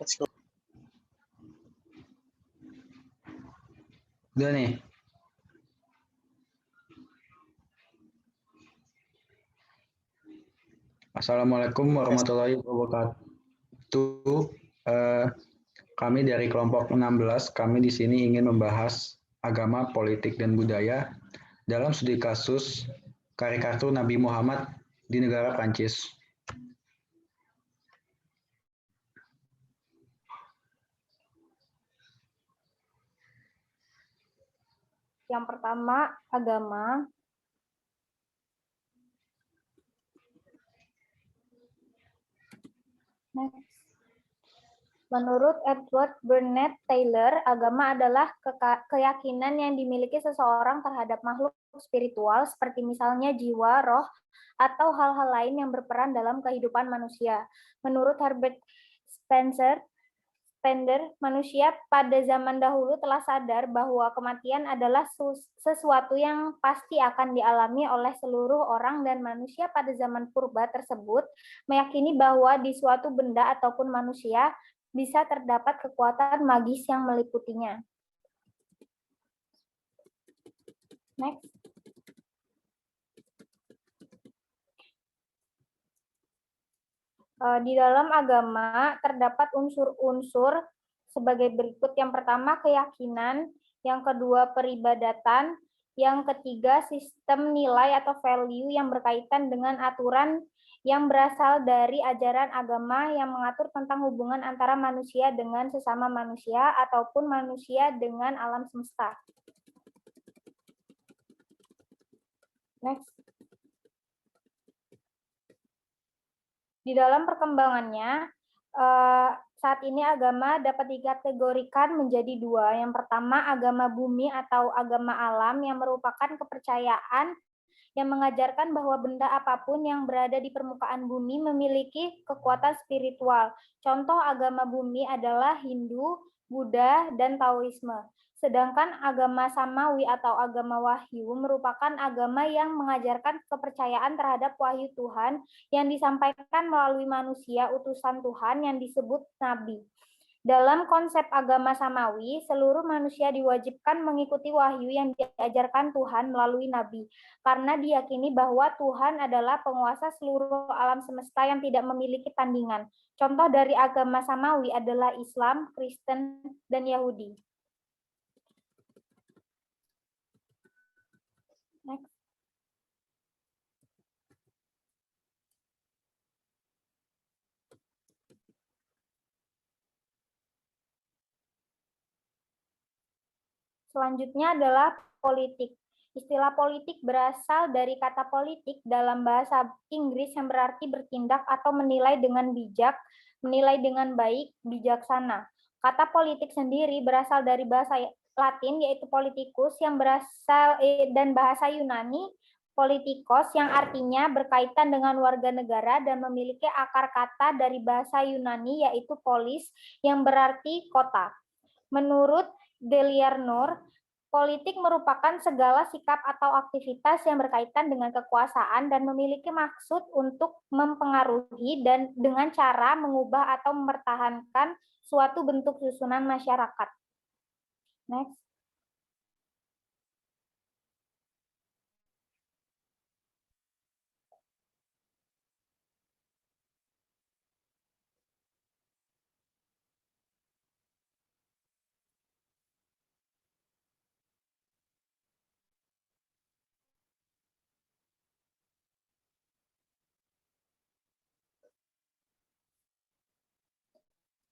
Let's go. Udah nih. Assalamualaikum warahmatullahi wabarakatuh. Kami dari kelompok 16, kami di sini ingin membahas agama, politik, dan budaya dalam studi kasus karikatur Nabi Muhammad di negara Prancis. Yang pertama, agama. Next. Menurut Edward Burnett Taylor, agama adalah keyakinan yang dimiliki seseorang terhadap makhluk spiritual, seperti misalnya jiwa, roh, atau hal-hal lain yang berperan dalam kehidupan manusia. Menurut Herbert Spencer, manusia pada zaman dahulu telah sadar bahwa kematian adalah sesuatu yang pasti akan dialami oleh seluruh orang, dan manusia pada zaman purba tersebut meyakini bahwa di suatu benda ataupun manusia bisa terdapat kekuatan magis yang meliputinya. Next. Di dalam agama terdapat unsur-unsur sebagai berikut. Yang pertama, keyakinan. Yang kedua, peribadatan. Yang ketiga, sistem nilai atau value yang berkaitan dengan aturan yang berasal dari ajaran agama yang mengatur tentang hubungan antara manusia dengan sesama manusia ataupun manusia dengan alam semesta. Next. Di dalam perkembangannya, saat ini agama dapat dikategorikan menjadi dua. Yang pertama, agama bumi atau agama alam, yang merupakan kepercayaan yang mengajarkan bahwa benda apapun yang berada di permukaan bumi memiliki kekuatan spiritual. Contoh agama bumi adalah Hindu, Buddha, dan Taoisme. Sedangkan agama samawi atau agama wahyu merupakan agama yang mengajarkan kepercayaan terhadap wahyu Tuhan yang disampaikan melalui manusia utusan Tuhan yang disebut nabi. Dalam konsep agama samawi, seluruh manusia diwajibkan mengikuti wahyu yang diajarkan Tuhan melalui nabi, karena diyakini bahwa Tuhan adalah penguasa seluruh alam semesta yang tidak memiliki tandingan. Contoh dari agama samawi adalah Islam, Kristen, dan Yahudi. Next. Selanjutnya adalah politik. Istilah politik berasal dari kata politik dalam bahasa Inggris yang berarti bertindak atau menilai dengan bijak, menilai dengan baik, bijaksana. Kata politik sendiri berasal dari bahasa Latin yaitu politikus yang berasal dan bahasa Yunani politikos yang artinya berkaitan dengan warga negara dan memiliki akar kata dari bahasa Yunani yaitu polis yang berarti kota. Menurut Deliarnur, politik merupakan segala sikap atau aktivitas yang berkaitan dengan kekuasaan dan memiliki maksud untuk mempengaruhi dan dengan cara mengubah atau mempertahankan suatu bentuk susunan masyarakat. Next.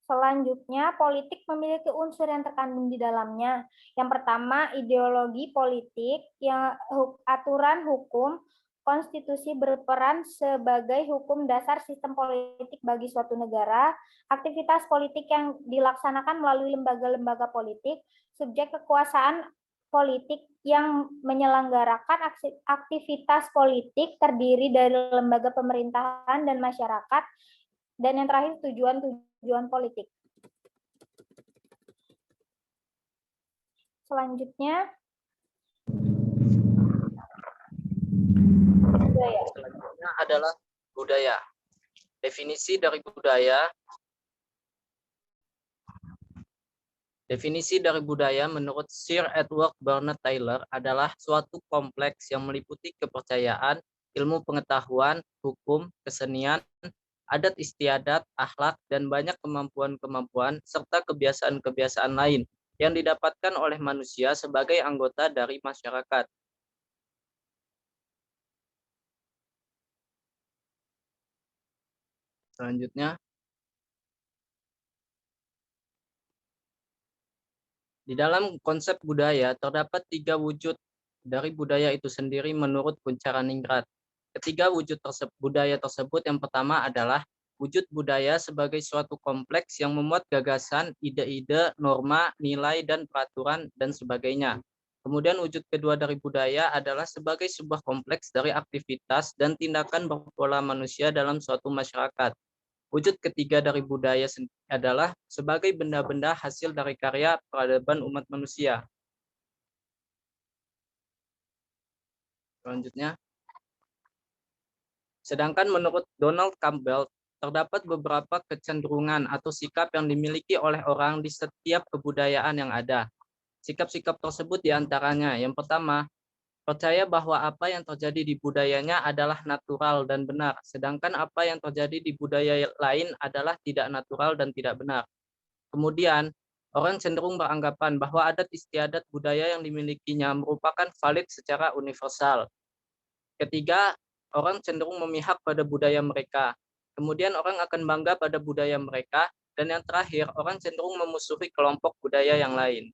Selanjutnya, politik memiliki unsur yang terkandung di dalamnya. Yang pertama, ideologi politik, yang aturan hukum, konstitusi berperan sebagai hukum dasar sistem politik bagi suatu negara, aktivitas politik yang dilaksanakan melalui lembaga-lembaga politik, subjek kekuasaan politik yang menyelenggarakan aktivitas politik terdiri dari lembaga pemerintahan dan masyarakat, dan yang terakhir tujuan politik. Selanjutnya, budaya. Selanjutnya adalah budaya. Definisi dari budaya Definisi dari budaya menurut Sir Edward Bernard Taylor adalah suatu kompleks yang meliputi kepercayaan, ilmu pengetahuan, hukum, kesenian, adat istiadat, akhlak, dan banyak kemampuan-kemampuan serta kebiasaan-kebiasaan lain yang didapatkan oleh manusia sebagai anggota dari masyarakat. Selanjutnya, di dalam konsep budaya terdapat 3 wujud dari budaya itu sendiri menurut Kuncharaningrat. Ketiga wujud budaya tersebut yang pertama adalah wujud budaya sebagai suatu kompleks yang memuat gagasan, ide-ide, norma, nilai, dan peraturan, dan sebagainya. Kemudian wujud kedua dari budaya adalah sebagai sebuah kompleks dari aktivitas dan tindakan berpola manusia dalam suatu masyarakat. Wujud ketiga dari budaya adalah sebagai benda-benda hasil dari karya peradaban umat manusia. Selanjutnya, sedangkan menurut Donald Campbell, terdapat beberapa kecenderungan atau sikap yang dimiliki oleh orang di setiap kebudayaan yang ada. Sikap-sikap tersebut diantaranya, yang pertama, percaya bahwa apa yang terjadi di budayanya adalah natural dan benar, sedangkan apa yang terjadi di budaya lain adalah tidak natural dan tidak benar. Kemudian, orang cenderung beranggapan bahwa adat istiadat budaya yang dimilikinya merupakan valid secara universal. Ketiga, orang cenderung memihak pada budaya mereka. Kemudian orang akan bangga pada budaya mereka. Dan yang terakhir, orang cenderung memusuhi kelompok budaya yang lain.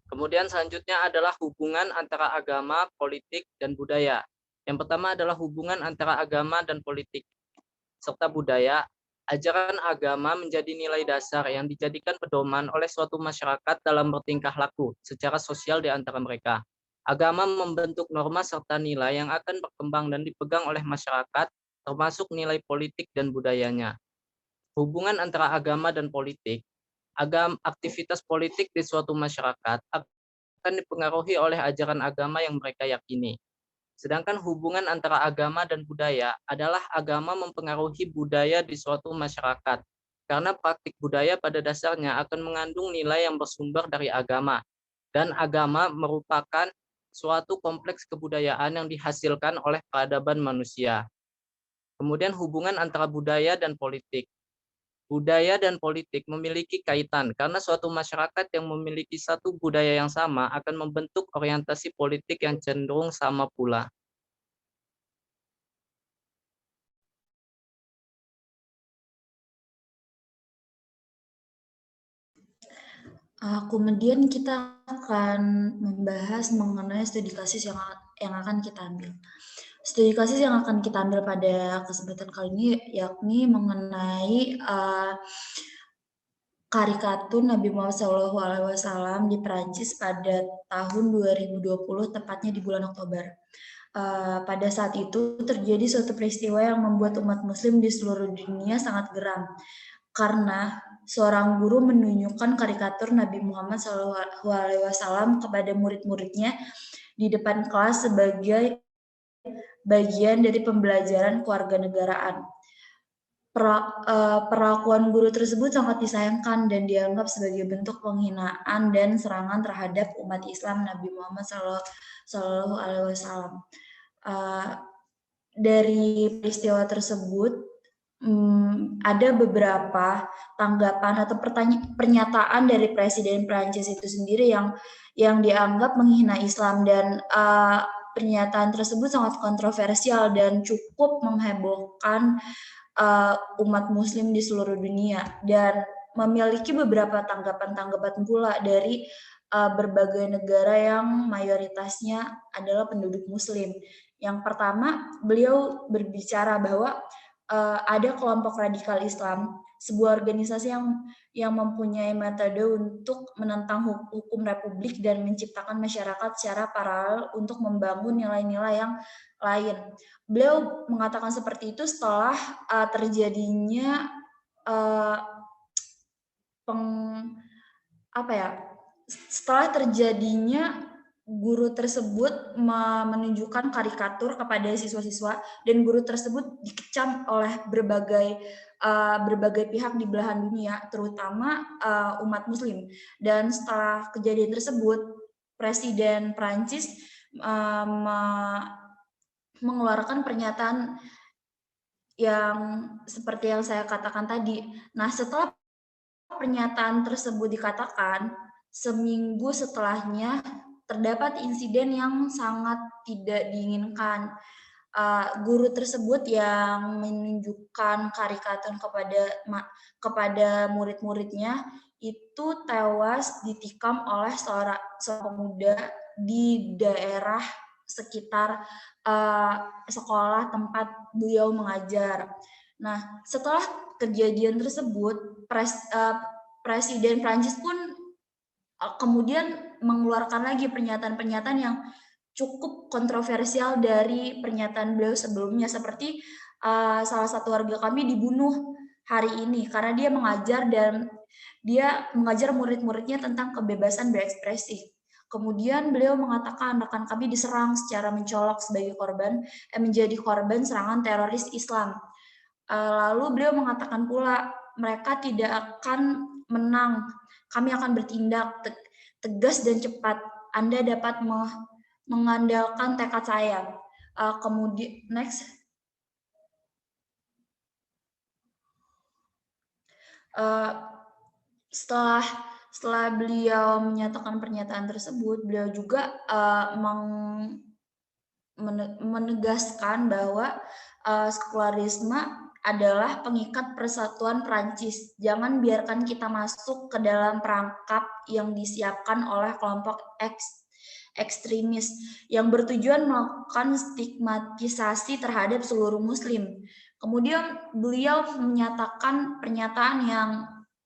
Kemudian selanjutnya adalah hubungan antara agama, politik, dan budaya. Yang pertama adalah hubungan antara agama dan politik, serta budaya. Ajaran agama menjadi nilai dasar yang dijadikan pedoman oleh suatu masyarakat dalam bertingkah laku secara sosial di antara mereka. Agama membentuk norma serta nilai yang akan berkembang dan dipegang oleh masyarakat, termasuk nilai politik dan budayanya. Hubungan antara agama dan politik, aktivitas politik di suatu masyarakat akan dipengaruhi oleh ajaran agama yang mereka yakini. Sedangkan hubungan antara agama dan budaya adalah agama mempengaruhi budaya di suatu masyarakat. Karena praktik budaya pada dasarnya akan mengandung nilai yang bersumber dari agama. Dan agama merupakan suatu kompleks kebudayaan yang dihasilkan oleh peradaban manusia. Kemudian hubungan antara budaya dan politik. Budaya dan politik memiliki kaitan karena suatu masyarakat yang memiliki satu budaya yang sama akan membentuk orientasi politik yang cenderung sama pula. Kemudian kita akan membahas mengenai studi kasus yang akan kita ambil. Studi kasus yang akan kita ambil pada kesempatan kali ini yakni mengenai karikatur Nabi Muhammad SAW di Perancis pada tahun 2020, tepatnya di bulan Oktober. Pada saat itu terjadi suatu peristiwa yang membuat umat muslim di seluruh dunia sangat geram. Karena seorang guru menunjukkan karikatur Nabi Muhammad SAW kepada murid-muridnya di depan kelas sebagai bagian dari pembelajaran kewarganegaraan. Perlakuan guru tersebut sangat disayangkan dan dianggap sebagai bentuk penghinaan dan serangan terhadap umat Islam Nabi Muhammad SAW. Dari peristiwa tersebut, ada beberapa tanggapan atau pernyataan dari Presiden Prancis itu sendiri yang dianggap menghina Islam, dan pernyataan tersebut sangat kontroversial dan cukup menghebohkan umat muslim di seluruh dunia, dan memiliki beberapa tanggapan pula dari berbagai negara yang mayoritasnya adalah penduduk muslim. Yang pertama, beliau berbicara bahwa ada kelompok radikal Islam, sebuah organisasi yang mempunyai metode untuk menentang hukum republik dan menciptakan masyarakat secara paralel untuk membangun nilai-nilai yang lain. Beliau mengatakan seperti itu setelah terjadinya setelah terjadinya guru tersebut menunjukkan karikatur kepada siswa-siswa dan guru tersebut dikecam oleh berbagai pihak di belahan dunia, terutama umat Muslim. Dan setelah kejadian tersebut, Presiden Prancis mengeluarkan pernyataan yang seperti yang saya katakan tadi. Nah, setelah pernyataan tersebut dikatakan, seminggu setelahnya terdapat insiden yang sangat tidak diinginkan. Guru tersebut yang menunjukkan karikatur kepada murid-muridnya itu tewas ditikam oleh seorang pemuda di daerah sekitar sekolah tempat beliau mengajar. Nah, setelah kejadian tersebut, Presiden Prancis pun kemudian mengeluarkan lagi pernyataan-pernyataan yang cukup kontroversial dari pernyataan beliau sebelumnya, seperti salah satu warga kami dibunuh hari ini karena dia mengajar murid-muridnya tentang kebebasan berekspresi. Kemudian beliau mengatakan rekan kami diserang secara mencolok sebagai menjadi korban serangan teroris Islam. Lalu beliau mengatakan pula mereka tidak akan menang, kami akan bertindak tegas dan cepat. Anda dapat mengandalkan tekad saya. Kemudian next. Setelah beliau menyatakan pernyataan tersebut, beliau juga menegaskan bahwa sekularisme adalah pengikat persatuan Prancis. Jangan biarkan kita masuk ke dalam perangkap yang disiapkan oleh kelompok ekstremis yang bertujuan melakukan stigmatisasi terhadap seluruh Muslim. Kemudian beliau menyatakan pernyataan yang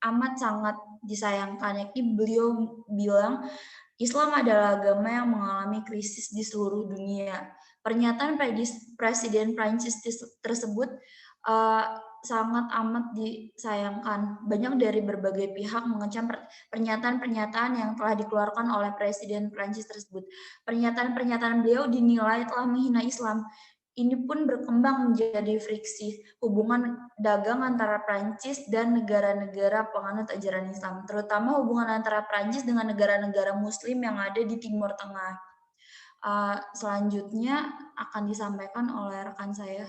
amat sangat disayangkan, yakni beliau bilang Islam adalah agama yang mengalami krisis di seluruh dunia. Pernyataan Presiden Prancis tersebut sangat amat disayangkan. Banyak dari berbagai pihak mengecam pernyataan-pernyataan yang telah dikeluarkan oleh Presiden Prancis tersebut. Pernyataan-pernyataan beliau dinilai telah menghina Islam. Ini pun berkembang menjadi friksi hubungan dagang antara Prancis dan negara-negara penganut ajaran Islam, terutama hubungan antara Prancis dengan negara-negara Muslim yang ada di Timur Tengah. Selanjutnya akan disampaikan oleh rekan saya.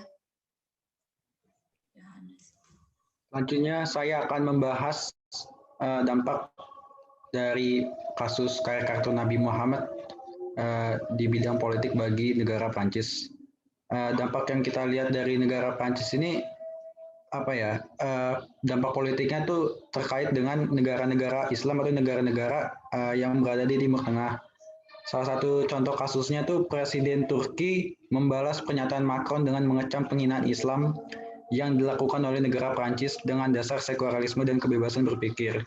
Selanjutnya saya akan membahas dampak dari kasus karikatur Nabi Muhammad di bidang politik bagi negara Prancis. Dampak yang kita lihat dari negara Prancis ini dampak politiknya tuh terkait dengan negara-negara Islam atau negara-negara yang berada di Timur Tengah. Salah satu contoh kasusnya tuh Presiden Turki membalas pernyataan Macron dengan mengecam penghinaan Islam yang dilakukan oleh negara Prancis dengan dasar sekularisme dan kebebasan berpikir.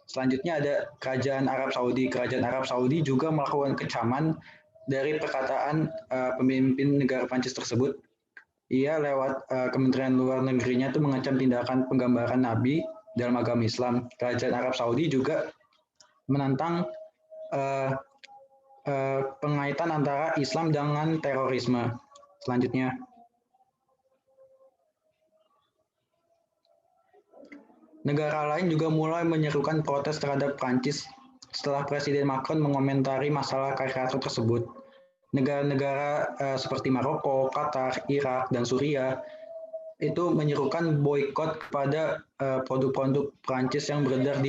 Selanjutnya ada Kerajaan Arab Saudi. Kerajaan Arab Saudi juga melakukan kecaman dari perkataan pemimpin negara Prancis tersebut. Ia lewat Kementerian Luar Negerinya itu mengecam tindakan penggambaran Nabi dalam agama Islam. Kerajaan Arab Saudi juga menantang pengaitan antara Islam dengan terorisme. Selanjutnya, negara lain juga mulai menyerukan protes terhadap Prancis setelah Presiden Macron mengomentari masalah karikatur tersebut. Negara-negara seperti Maroko, Qatar, Irak, dan Suriah itu menyerukan boikot kepada produk-produk Prancis yang beredar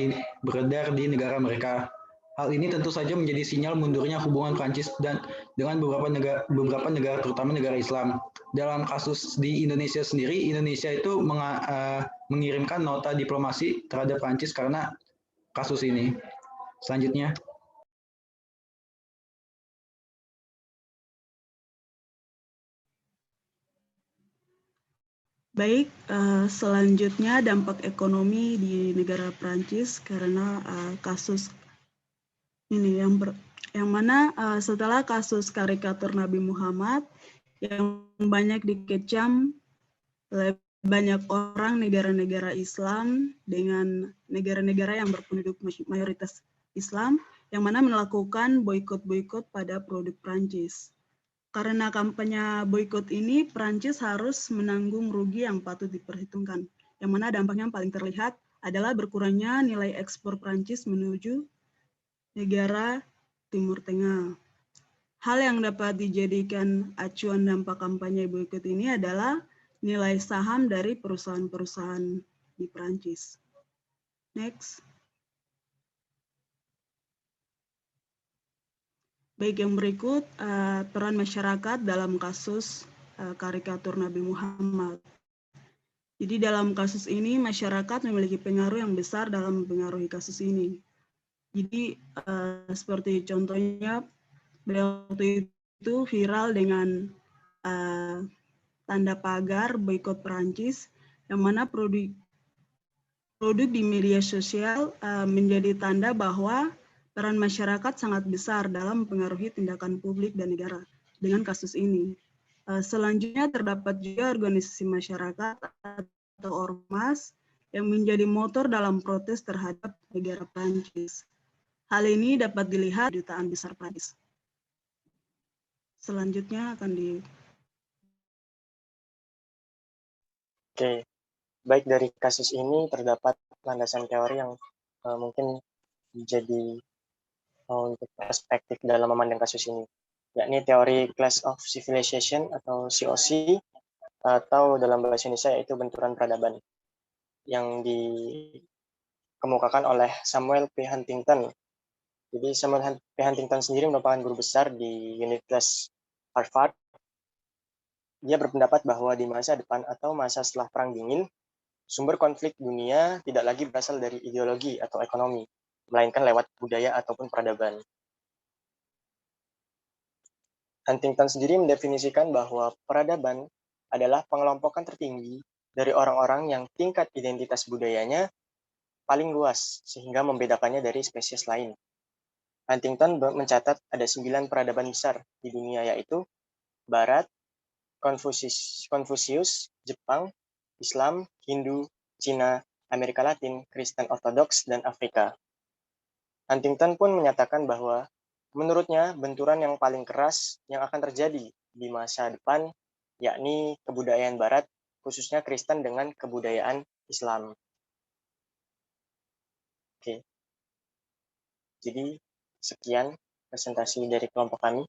di negara mereka. Hal ini tentu saja menjadi sinyal mundurnya hubungan Prancis dengan beberapa negara, terutama negara Islam. Dalam kasus di Indonesia sendiri, Indonesia itu mengirimkan nota diplomasi terhadap Prancis karena kasus ini. Selanjutnya. Baik, selanjutnya dampak ekonomi di negara Prancis karena kasus ini yang mana setelah kasus karikatur Nabi Muhammad yang banyak dikecam oleh banyak orang negara-negara Islam dengan negara-negara yang berpenduduk mayoritas Islam, yang mana melakukan boikot-boikot pada produk Prancis. Karena kampanye boikot ini, Prancis harus menanggung rugi yang patut diperhitungkan, yang mana dampaknya yang paling terlihat adalah berkurangnya nilai ekspor Prancis menuju negara Timur Tengah. Hal yang dapat dijadikan acuan dampak kampanye boikot ini adalah nilai saham dari perusahaan-perusahaan di Prancis. Next. Baik, yang berikut peran masyarakat dalam kasus karikatur Nabi Muhammad. Jadi dalam kasus ini masyarakat memiliki pengaruh yang besar dalam mempengaruhi kasus ini. Jadi seperti contohnya waktu itu viral dengan tanda pagar boikot Perancis, yang mana produk di media sosial menjadi tanda bahwa peran masyarakat sangat besar dalam mempengaruhi tindakan publik dan negara dengan kasus ini. Selanjutnya terdapat juga organisasi masyarakat atau ormas yang menjadi motor dalam protes terhadap negara Prancis. Hal ini dapat dilihat di Dutaan Besar Prancis. Selanjutnya akan di... Oke, baik dari kasus ini terdapat landasan teori yang mungkin menjadi untuk perspektif dalam memandang kasus ini, yakni teori Clash of Civilization atau COC, atau dalam bahasa Indonesia yaitu benturan peradaban, yang dikemukakan oleh Samuel P. Huntington. Jadi Samuel P. Huntington sendiri merupakan guru besar di Universitas Harvard. Dia berpendapat bahwa di masa depan atau masa setelah Perang Dingin, sumber konflik dunia tidak lagi berasal dari ideologi atau ekonomi, melainkan lewat budaya ataupun peradaban. Huntington sendiri mendefinisikan bahwa peradaban adalah pengelompokan tertinggi dari orang-orang yang tingkat identitas budayanya paling luas, sehingga membedakannya dari spesies lain. Huntington mencatat ada 9 peradaban besar di dunia, yaitu Barat, Konfusius, Jepang, Islam, Hindu, Cina, Amerika Latin, Kristen Ortodoks, dan Afrika. Huntington pun menyatakan bahwa menurutnya benturan yang paling keras yang akan terjadi di masa depan yakni kebudayaan Barat, khususnya Kristen dengan kebudayaan Islam. Oke. Jadi sekian presentasi dari kelompok kami.